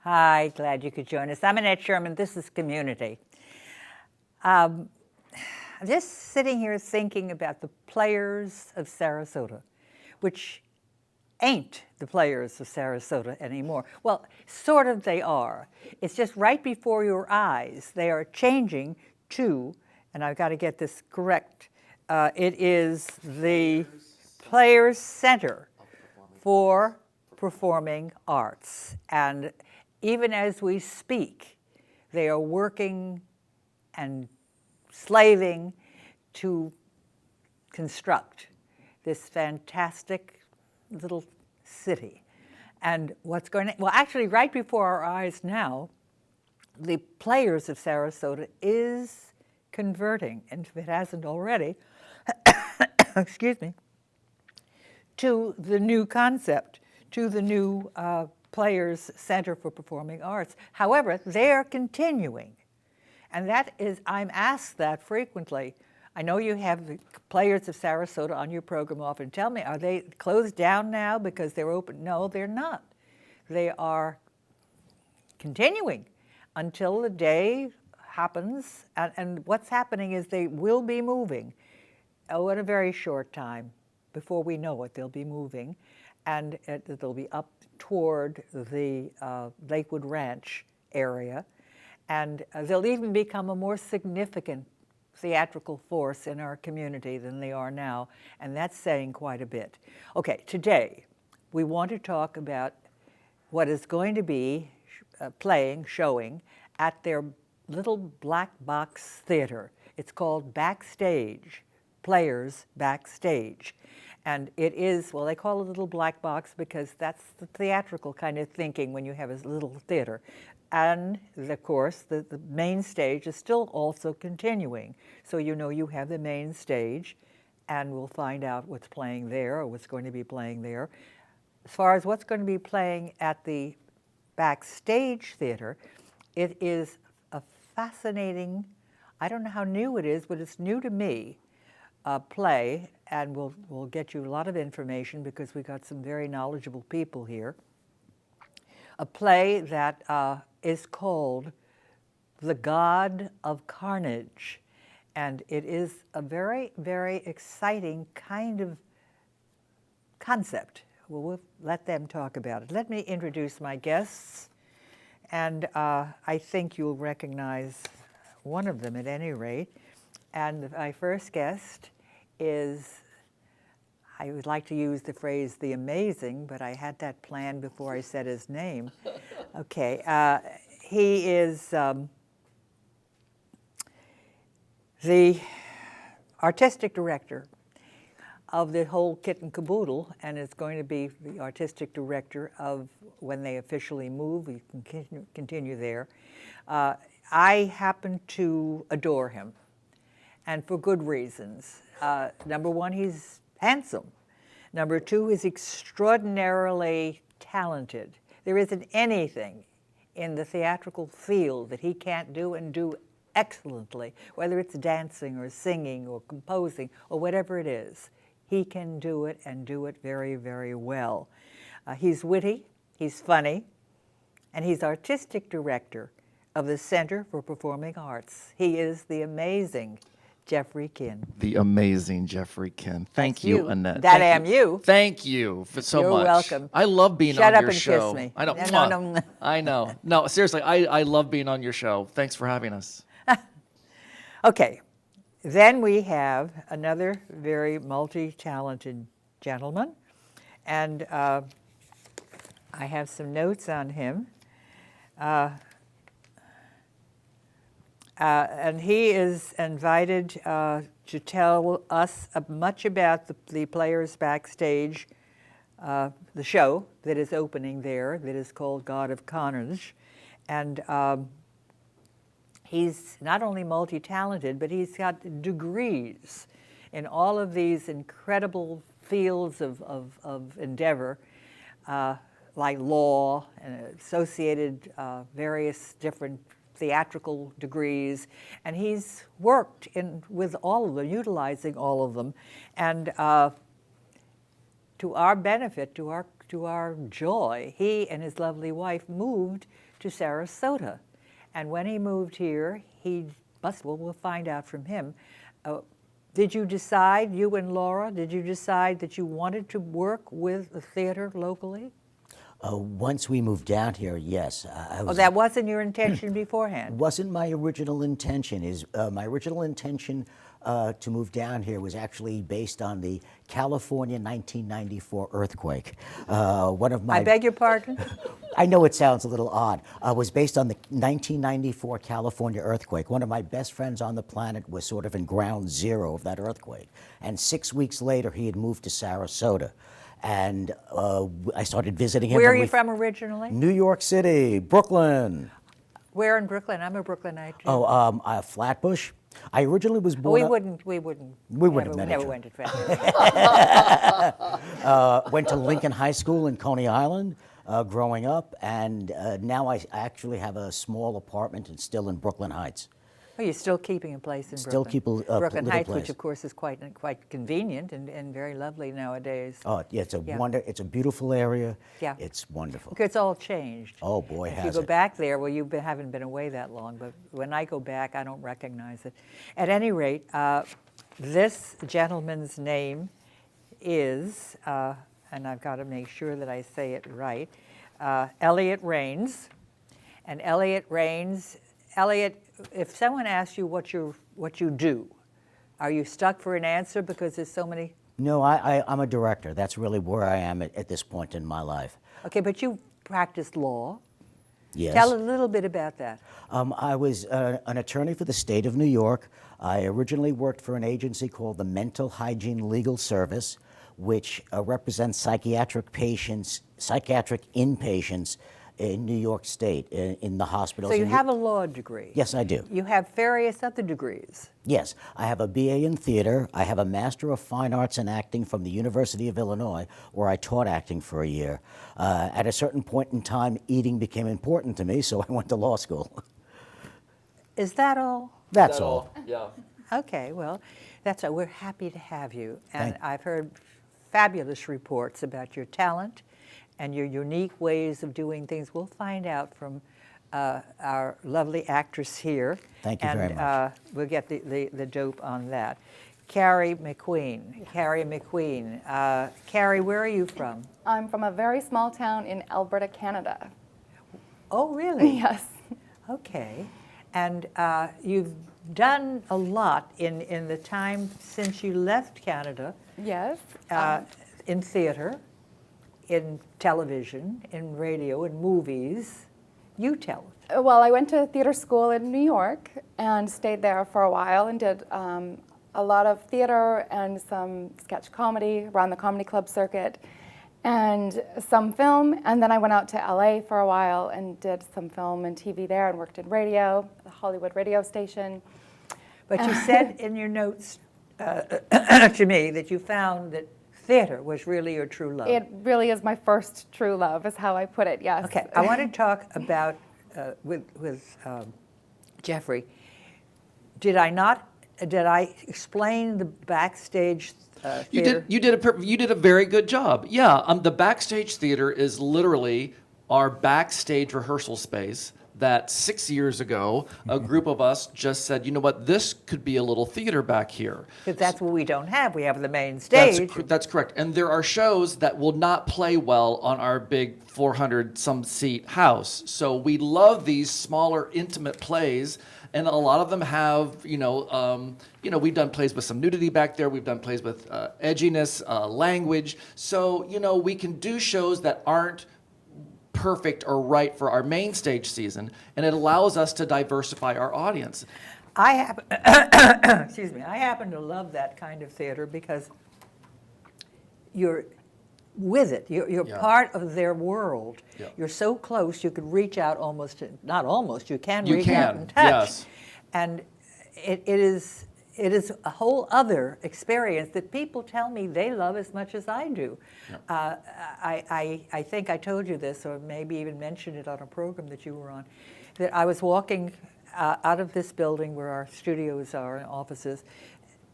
Hi, glad you could join us. I'm Annette Sherman. This is Community. I'm just sitting here thinking about the players of Sarasota, which ain't the players of Sarasota anymore. Well, sort of they are. It's just right before your eyes. They are changing to, and I've got to get this correct, it is the Players Center for Performing Arts. And even as we speak, they are working and slaving to construct this fantastic little city. And what's going to, well, actually, right before our eyes now, the Players of Sarasota is converting, and if it hasn't already, excuse me, to the new concept, to the new Players Center for Performing Arts. However, they're continuing. And that is, I'm asked that frequently. I know you have the Players of Sarasota on your program often. Tell me, are they closed down now because they're open? No, they're not. They are continuing until the day happens. And what's happening is they will be moving. Oh, in a very short time. Before we know it, they'll be moving. And they'll be up toward the Lakewood Ranch area. And they'll even become a more significant theatrical force in our community than they are now, and that's saying quite a bit. Okay, today we want to talk about what is going to be showing at their little black box theater. It's called Backstage, Players Backstage. And it is, well, they call it a little black box because that's the theatrical kind of thinking when you have a little theater. And, of course, the main stage is still also continuing. So you know you have the main stage, and we'll find out what's playing there or what's going to be playing there. As far as what's going to be playing at the Backstage Theater, it is a fascinating, I don't know how new it is, but it's new to me, play, and we'll get you a lot of information because we got some very knowledgeable people here. A play that is called The God of Carnage, and it is a very, very exciting kind of concept. Well, we'll let them talk about it. Let me introduce my guests, and I think you'll recognize one of them at any rate. And my first guest is, I would like to use the phrase the amazing, but I had that planned before I said his name. Okay, he is the artistic director of the whole kit and caboodle, and is going to be the artistic director of when they officially move. We can continue there. I happen to adore him, and for good reasons. Number one, he's handsome. Number two, he's extraordinarily talented. There isn't anything in the theatrical field that he can't do and do excellently, whether it's dancing or singing or composing or whatever it is. He can do it and do it very, very well. He's witty, he's funny, and he's artistic director of the Center for Performing Arts. He is the amazing Jeffrey Kinn. The amazing Jeffrey Kinn. Thank you, Annette. That am you. Thank you so much. You're welcome. I love being Shut on up your and show. kiss me. I know. No. I know. No, seriously, I love being on your show. Thanks for having us. Okay, then we have another very multi-talented gentleman, and I have some notes on him. And he is invited to tell us much about the Players Backstage, the show that is opening there, that is called God of Carnage. And he's not only multi-talented, but he's got degrees in all of these incredible fields of endeavor, like law and associated various different theatrical degrees, and he's worked with all of them, utilizing all of them, and to our benefit, to our to our joy, he and his lovely wife moved to Sarasota. And when he moved here, we'll find out from him. Did you decide, you and Laura, did you decide that you wanted to work with the theater locally? Once we moved down here, yes. That wasn't your intention beforehand? Wasn't my original intention. My original intention to move down here was actually based on the California 1994 earthquake. I beg your pardon? I know it sounds a little odd. Was based on the 1994 California earthquake. One of my best friends on the planet was sort of in ground zero of that earthquake. And 6 weeks later, he had moved to Sarasota. And I started visiting him. Where are you from originally? New York City, Brooklyn. Where in Brooklyn? I'm a Brooklynite too. Flatbush. I originally was born. We wouldn't have met never each went to Flatbush. Went to Lincoln High School in Coney Island growing up, and now I actually have a small apartment and still in Brooklyn Heights. Oh, you're still keeping a place in Still Brooklyn. keep a Brooklyn little Heights, place. which of course is quite convenient and very lovely nowadays. Oh, yeah, it's it's a beautiful area. Yeah. It's wonderful. Because it's all changed. Oh boy, If you has go it. back there, well, haven't been away that long, but when I go back, I don't recognize it. At any rate, this gentleman's name is, and I've got to make sure that I say it right, Elliot Raines. And Elliot Raines, if someone asks you what you do, are you stuck for an answer because there's so many? No, I'm a director. That's really where I am at this point in my life. Okay, but you practiced law. Yes. Tell a little bit about that. I was an attorney for the state of New York. I originally worked for an agency called the Mental Hygiene Legal Service, which represents psychiatric inpatients in New York State, in the hospitals. So you have a law degree. Yes, I do. You have various other degrees. Yes, I have a BA in theater. I have a Master of Fine Arts in Acting from the University of Illinois, where I taught acting for a year. At a certain point in time, eating became important to me, so I went to law school. Is that all? That's all. Yeah. Okay, well, that's all. We're happy to have you. And Thank- I've heard fabulous reports about your talent and your unique ways of doing things. We'll find out from our lovely actress here. Thank you very much. And we'll get the dope on that. Carrie McQueen. Carrie McQueen. Carrie, where are you from? I'm from a very small town in Alberta, Canada. Oh, really? Yes. Okay. And you've done a lot in the time since you left Canada. Yes. In theater, in television, in radio, in movies. You tell it. Well, I went to theater school in New York and stayed there for a while and did a lot of theater and some sketch comedy around the comedy club circuit and some film. And then I went out to LA for a while and did some film and TV there and worked in radio, the Hollywood radio station. But you said in your notes to me that you found that theater was really your true love. It really is my first true love, is how I put it, yes. Okay, I want to talk about, with Jeffrey, did I explain the backstage theater? You did a very good job. Yeah, the backstage theater is literally our backstage rehearsal space that 6 years ago, a group of us just said, you know what, this could be a little theater back here. Because that's what we don't have. We have the main stage. That's correct. And there are shows that will not play well on our big 400-some seat house. So we love these smaller, intimate plays, and a lot of them have, we've done plays with some nudity back there. We've done plays with edginess, language. So, we can do shows that aren't perfect or right for our main stage season, and it allows us to diversify our audience. I happen to love that kind of theater because you're with it. You're part of their world. Yeah. You're so close you could reach out you can You reach out can, and touch. yes. And it is a whole other experience that people tell me they love as much as I do. Yeah. I think I told you this, or maybe even mentioned it on a program that you were on, that I was walking out of this building where our studios are and offices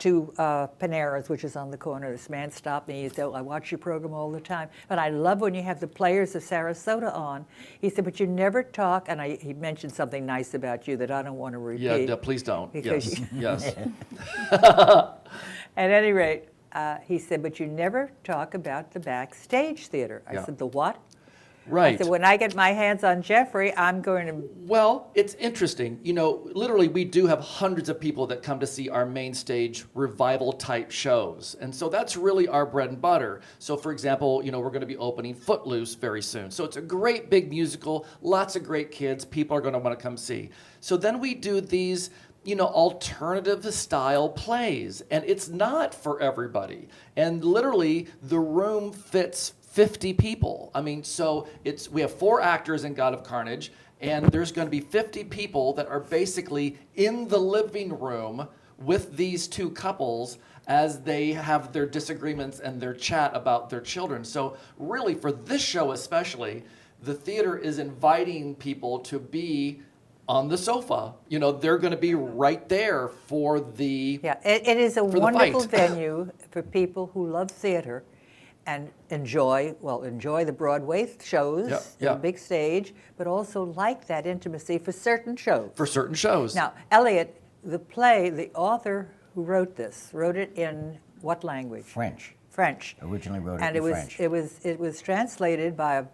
to Panera's, which is on the corner. This man stopped me. He said, "I watch your program all the time, but I love when you have the Players of Sarasota on." He said, "But you never talk," and he mentioned something nice about you that I don't want to repeat. Yeah, please don't. Because Yes, yes. At any rate, he said, "But you never talk about the backstage theater." I Yeah. said, "The what?" Right. I said, "When I get my hands on Jeffrey, I'm going to." Well, it's interesting. You know, literally, we do have hundreds of people that come to see our main stage revival type shows. And so that's really our bread and butter. So, for example, you know, we're going to be opening Footloose very soon. So it's a great big musical, lots of great kids, people are going to want to come see. So then we do these, you know, alternative style plays, and it's not for everybody. And literally, the room fits 50 people. I mean, so we have 4 actors in God of Carnage, and there's going to be 50 people that are basically in the living room with these 2 couples as they have their disagreements and their chat about their children. So really, for this show especially, the theater is inviting people to be on the sofa. You know, they're going to be right there for the Yeah, it is a the wonderful fight. venue for people who love theater and enjoy the Broadway shows, Yeah, the yeah. big stage, but also like that intimacy for certain shows. for certain shows. Now, Eliot, the play, the author who wrote this, wrote it in what language? French. French. Originally wrote it and in it was, French. It was translated by a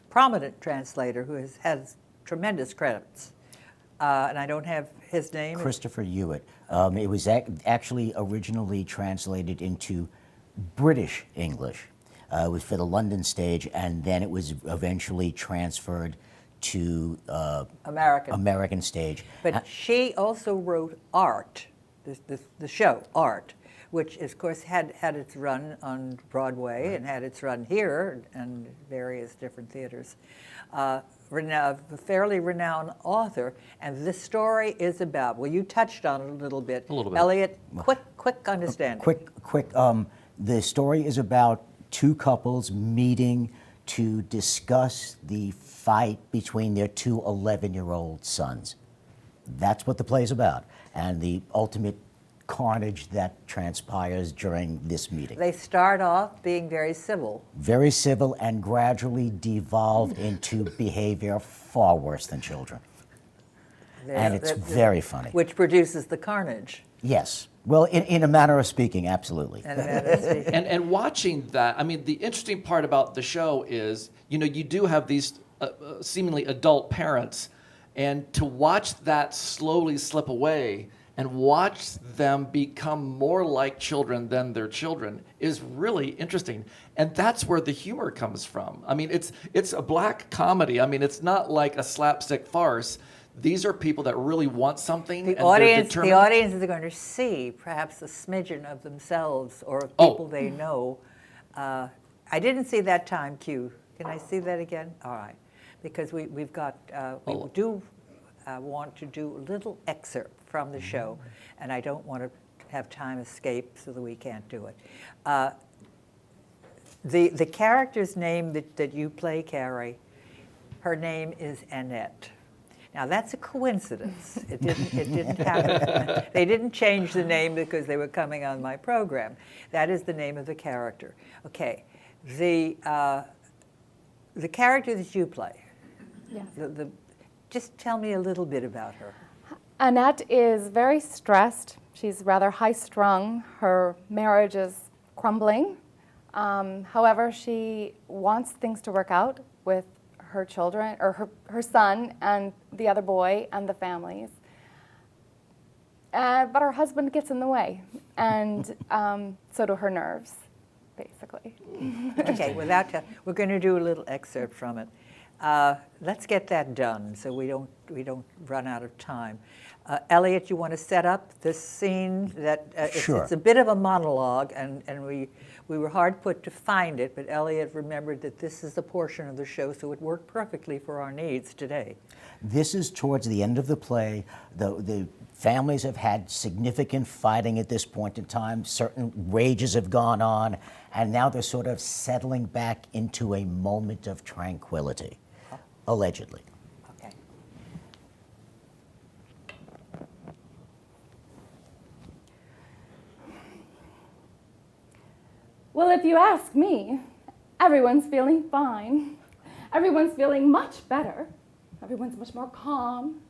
prominent translator who has tremendous credits. And I don't have his name. Christopher Hewitt. It was actually originally translated into British English. It was for the London stage, and then it was eventually transferred to American stage. But she also wrote Art, the show Art, which of course had its run on Broadway and had its run here and various different theaters. A fairly renowned author, and this story is about, well, you touched on it a little bit. A little bit. Eliot, quick understanding. Quick. The story is about 2 couples meeting to discuss the fight between their 2 11-year-old sons. That's what the play is about, and the ultimate carnage that transpires during this meeting. They start off being very civil. Very civil and gradually devolve into behavior far worse than children. And it's very funny. Which produces the carnage. Yes. Well, in a manner of speaking, absolutely. And watching that, I mean, the interesting part about the show is, you know, you do have these seemingly adult parents, and to watch that slowly slip away and watch them become more like children than their children is really interesting. And that's where the humor comes from. I mean, it's a black comedy. I mean, it's not like a slapstick farce. These are people that really want something. The and audience they're determined. is going to see perhaps a smidgen of themselves or of people they know. I didn't see that time cue. Can I see that again? All right, because we've got we do want to do a little excerpt from the show, and I don't want to have time escape so that we can't do it. The character's name that you play, Carrie, her name is Annette. Now that's a coincidence. It didn't happen. They didn't change the name because they were coming on my program. That is the name of the character. Okay, the character that you play. Yes. Just tell me a little bit about her. Annette is very stressed. She's rather high-strung. Her marriage is crumbling. However, she wants things to work out with her children, or her son and the other boy and the families. But her husband gets in the way, and so do her nerves, basically. Okay, we're going to do a little excerpt from it. Let's get that done so we don't run out of time. Eliot, you want to set up this scene that Sure. It's a bit of a monologue, and we were hard put to find it, but Eliot remembered that this is a portion of the show, so it worked perfectly for our needs today. This is towards the end of the play. The families have had significant fighting at this point in time. Certain rages have gone on, and now they're sort of settling back into a moment of tranquility, allegedly. Okay. if you ask me, everyone's feeling fine. Everyone's feeling much better. Everyone's much more calm.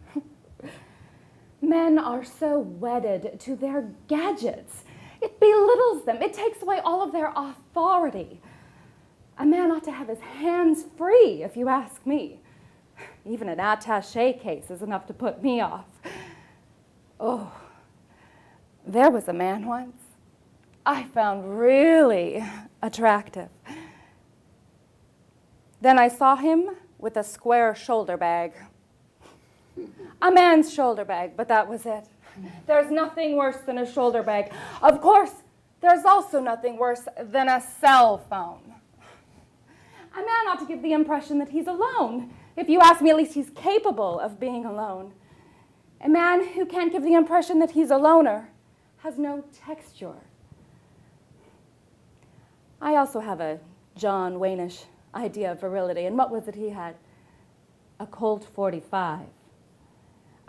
Men are so wedded to their gadgets. It belittles them. It takes away all of their authority. A man ought to have his hands free, if you ask me. Even an attaché case is enough to put me off. Oh, there was a man once I found really attractive. Then I saw him with a square shoulder bag. A man's shoulder bag, but that was it. There's nothing worse than a shoulder bag. Of course, there's also nothing worse than a cell phone. A man ought to give the impression that he's alone. If you ask me, at least he's capable of being alone. A man who can't give the impression that he's a loner has no texture. I also have a John Wayne-ish idea of virility, and what was it he had? A Colt 45.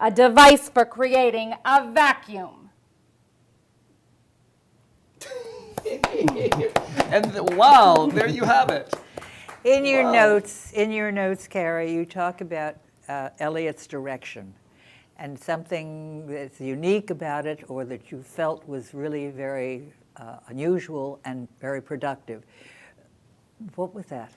A device for creating a vacuum. And wow, there you have it. In your notes, Carrie, you talk about Eliot's direction and something that's unique about it or that you felt was really very unusual and very productive. What was that?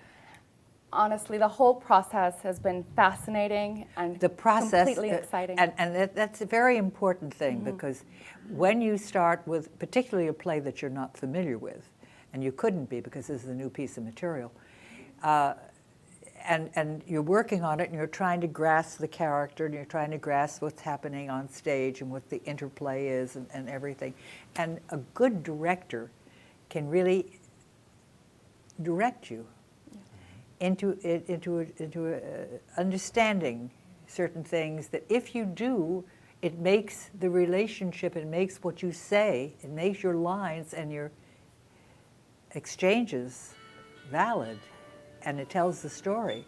Honestly, the whole process has been fascinating and completely exciting. And that's a very important thing because when you start with particularly a play that you're not familiar with, and you couldn't be because this is a new piece of material, and you're working on it and you're trying to grasp the character and you're trying to grasp what's happening on stage and what the interplay is and everything. And a good director can really direct you into understanding certain things that if you do, it makes the relationship, it makes what you say, it makes your lines and your exchanges valid, and it tells the story.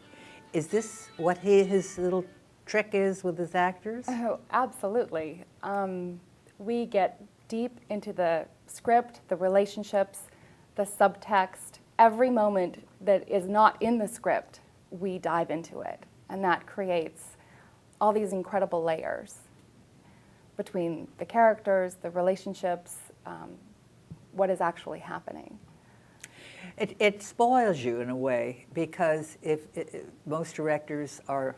Is this what his little trick is with his actors? Oh, absolutely. We get deep into the script, the relationships, the subtext. Every moment that is not in the script, we dive into it. And that creates all these incredible layers between the characters, the relationships, what is actually happening. It spoils you in a way because if most directors are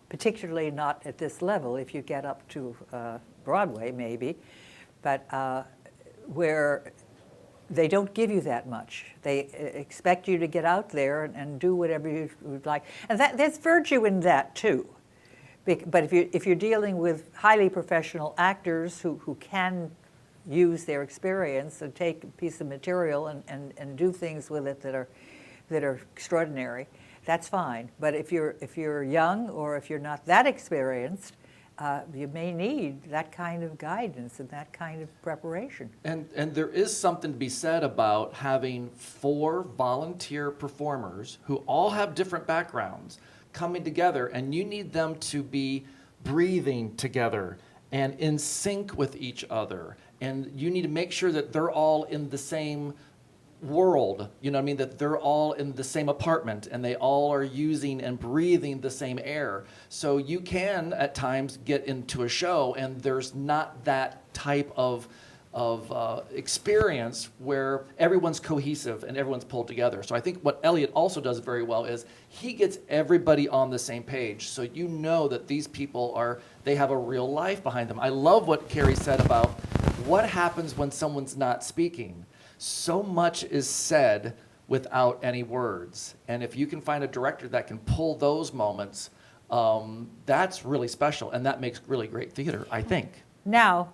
particularly not at this level, if you get up to Broadway maybe, but where they don't give you that much. They expect you to get out there and do whatever you would like. And there's virtue in that too. But if you're dealing with highly professional actors who can use their experience and take a piece of material and do things with it that are extraordinary, that's fine. But if you're young or if you're not that experienced, you may need that kind of guidance and that kind of preparation. And there is something to be said about having 4 volunteer performers who all have different backgrounds coming together, and you need them to be breathing together and in sync with each other. And you need to make sure that they're all in the same world, you know what I mean, that they're all in the same apartment and they all are using and breathing the same air. So you can at times get into a show and there's not that type of experience where everyone's cohesive and everyone's pulled together. So I think what Eliot also does very well is he gets everybody on the same page. So you know that these people they have a real life behind them. I love what Carrie said about what happens when someone's not speaking. So much is said without any words. And if you can find a director that can pull those moments, that's really special. And that makes really great theater, I think. Now,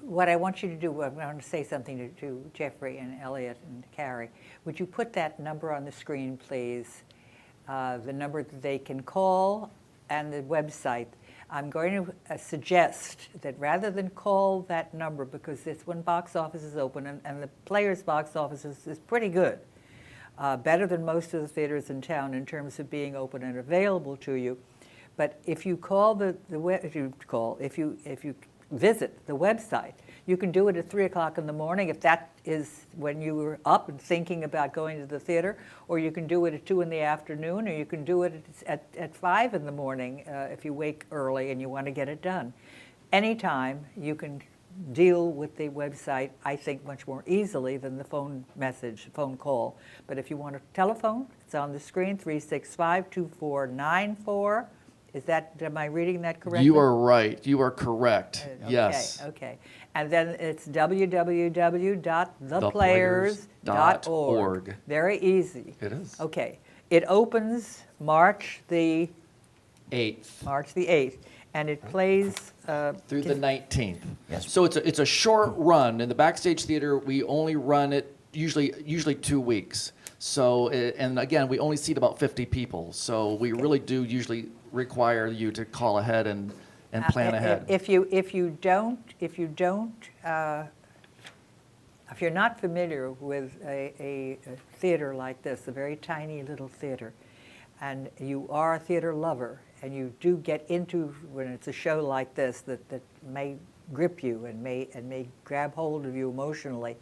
what I want you to do, I'm going to say something to Jeffrey and Eliot and Carrie. Would you put that number on the screen, please? The number that they can call and the website. I'm going to suggest that rather than call that number, because this one box office is open and the Players box office is pretty good, better than most of the theaters in town in terms of being open and available to you. But if you call if you visit the website, You can do it at 3 o'clock in the morning if that is when you were up and thinking about going to the theater, or you can do it at 2 in the afternoon, or you can do it at 5 in the morning if you wake early and you want to get it done. Anytime you can deal with the website, I think, much more easily than the phone call. But if you want a telephone, it's on the screen, 365-2494. Am I reading that correctly? You are right. You are correct. Okay, Yes. okay. And then it's www.theplayers.org. Very easy. It is. Okay. It opens March the 8th. And it plays Through the 19th. Yes. So it's a short run. In the Backstage Theater, we only run it usually 2 weeks. So, and again, we only seat about 50 people. So we really do usually require you to call ahead and plan ahead. If you're not familiar with a theater like this, a very tiny little theater, and you are a theater lover, and you do get into, when it's a show like this that may grip you and may grab hold of you emotionally,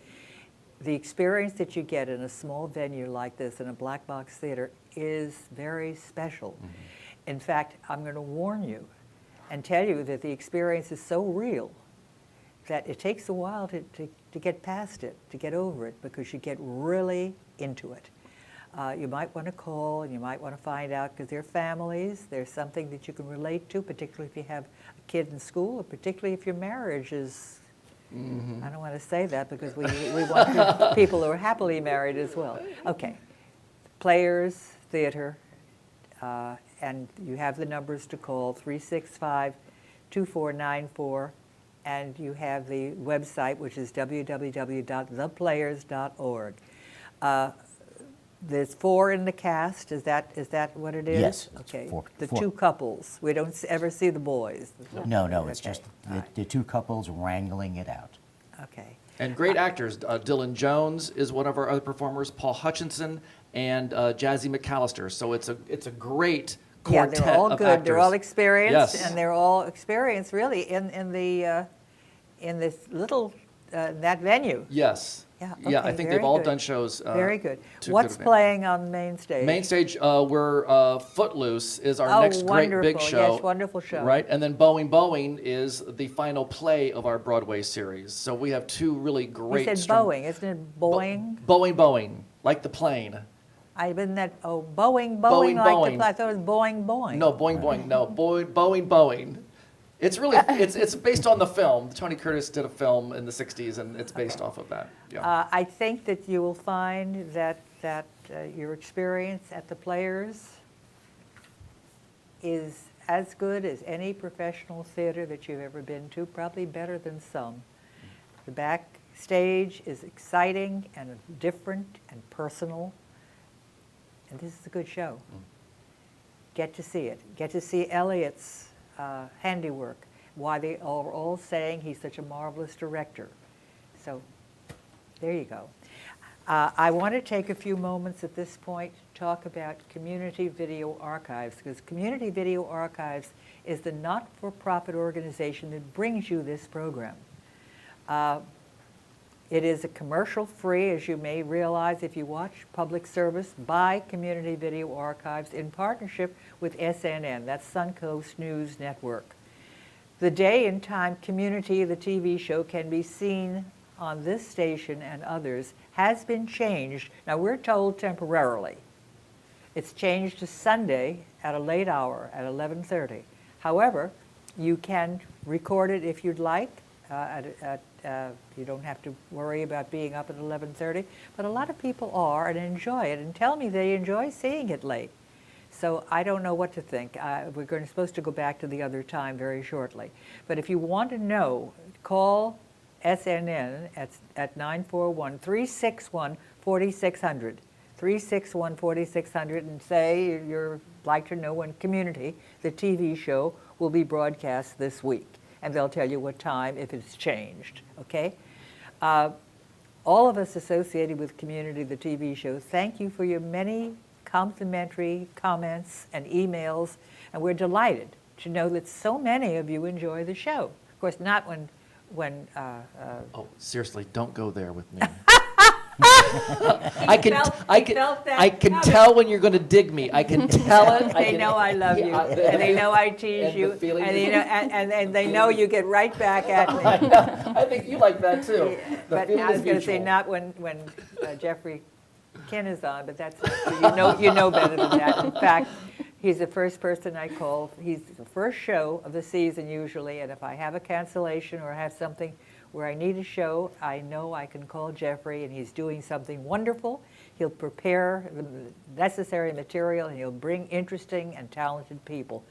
the experience that you get in a small venue like this, in a black box theater, is very special. Mm-hmm. In fact, I'm going to warn you and tell you that the experience is so real that it takes a while to get past it, to get over it, because you get really into it. You might want to call, and you might want to find out, because they're families, there's something that you can relate to, particularly if you have a kid in school, or particularly if your marriage is, I don't want to say that, because we want people who are happily married as well. Okay, Players Theater, and you have the numbers to call, 365-2494, and you have the website, which is www.theplayers.org. There's 4 in the cast. Is that what it is? Yes. Okay. Four. The 2 couples. We don't ever see the boys. No, it's Okay. just All right. the 2 couples wrangling it out. Okay. And great actors. Dylan Jones is one of our other performers, Paul Hutchinson, and Jazzy McAllister. So it's a great quartet Yeah, they're all of good. actors. They're all experienced, Yes. and they're all experienced really in this little that venue. Yes. Yeah, Yeah, okay, I think very they've all good. done shows. Very good. to What's good playing on main stage? Main stage, we're Footloose is our next great big wonderful. show. Yes, wonderful show. Right, and then Boeing is the final play of our Broadway series. So we have 2 really great. You said Boeing, isn't it Boeing? Boeing, like the plane. I've been that. Oh, Boeing, Boeing, like Boeing. the. I thought it was Boeing. No, Boeing. No, Boeing. It's really it's based on the film. Tony Curtis did a film in the '60s, and it's based off of that. Yeah. I think that you will find that your experience at the Players is as good as any professional theater that you've ever been to, probably better than some. The backstage is exciting and different and personal, and this is a good show. Get to see it. Get to see Elliot's handiwork, why they are all saying he's such a marvelous director. So there you go. I want to take a few moments at this point to talk about Community Video Archives, because Community Video Archives is the not-for-profit organization that brings you this program. It is a commercial-free, as you may realize if you watch public service, by Community Video Archives in partnership with SNN, that's Suncoast News Network. The day and time Community, the TV show, can be seen on this station and others has been changed. Now, we're told temporarily. It's changed to Sunday at a late hour at 11:30. However, you can record it if you'd like. You don't have to worry about being up at 11:30, but a lot of people are and enjoy it and tell me they enjoy seeing it late. So I don't know what to think. We're supposed to go back to the other time very shortly. But if you want to know, call SNN at 941-361-4600, 361-4600, and say you'd like to know when Community, the TV show, will be broadcast this week. And they'll tell you what time if it's changed, okay? All of us associated with Community, the TV show, thank you for your many complimentary comments and emails, and we're delighted to know that so many of you enjoy the show. Of course, not when when Oh, seriously, don't go there with me. I can I can tell when you're going to dig me. I can tell it. They know I love you, and they know I tease and the you, feeling and is- they know, and they know you get right back at me. I think you like that too. The But feeling I was is going to say mutual. not when Jeffrey Ken is on, but that's you know better than that. In fact, he's the first person I call. He's the first show of the season usually, and if I have a cancellation or have something where I need a show, I know I can call Jeffrey, and he's doing something wonderful. He'll prepare the necessary material, and he'll bring interesting and talented people.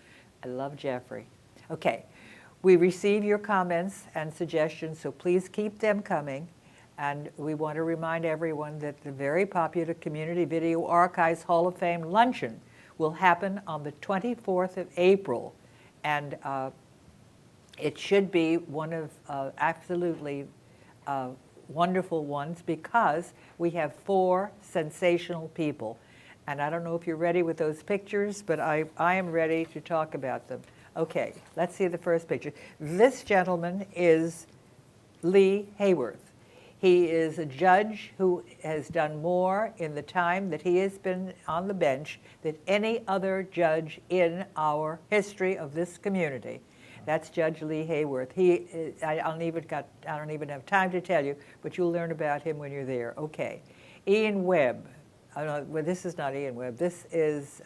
I love Jeffrey. Okay, we receive your comments and suggestions, so please keep them coming. And we want to remind everyone that the very popular Community Video Archives Hall of Fame luncheon will happen on the 24th of April. And it should be one of absolutely wonderful ones because we have 4 sensational people. And I don't know if you're ready with those pictures, but I am ready to talk about them. Okay, let's see the first picture. This gentleman is Lee Hayworth. He is a judge who has done more in the time that he has been on the bench than any other judge in our history of this community. That's Judge Lee Hayworth. I don't even have time to tell you, but you'll learn about him when you're there. Okay, Ian Webb. Well, this is not Ian Webb. This is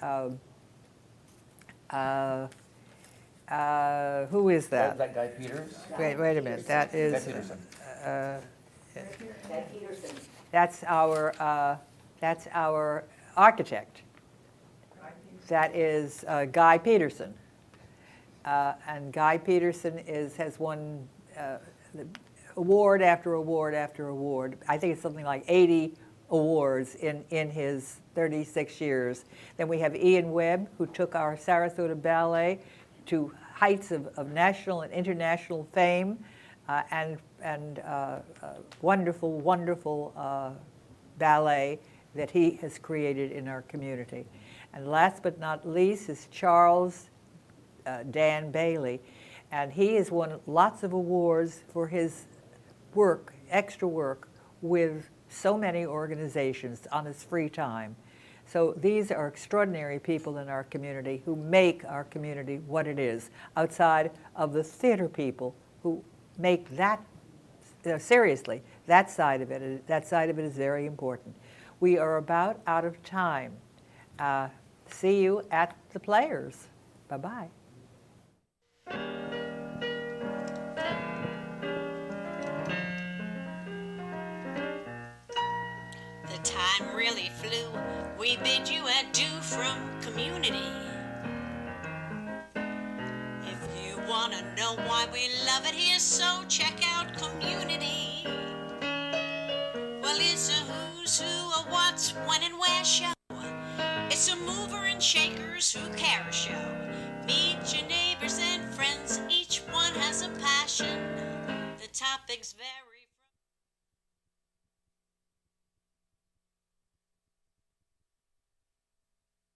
who is that? That guy Peters? Wait a minute. That is. Guy Peterson. That's our architect. That is Guy Peterson. And Guy Peterson has won award after award after award. I think it's something like 80 awards in his 36 years. Then we have Ian Webb, who took our Sarasota Ballet to heights of national and international fame, and wonderful, wonderful ballet that he has created in our community. And last but not least is Charles Dan Bailey, and he has won lots of awards for his work, extra work, with so many organizations on his free time. So these are extraordinary people in our community who make our community what it is, outside of the theater people who make that, seriously, that side of it is very important. We are about out of time. See you at the Players. Bye-bye. The time really flew. We bid you adieu from community. If you want to know why we love it here, so check out Community. Well, it's a who's who, a what's, when, and where show. It's a mover and shakers who care show. Meet your neighbors and friends, each one has a passion. The topic's very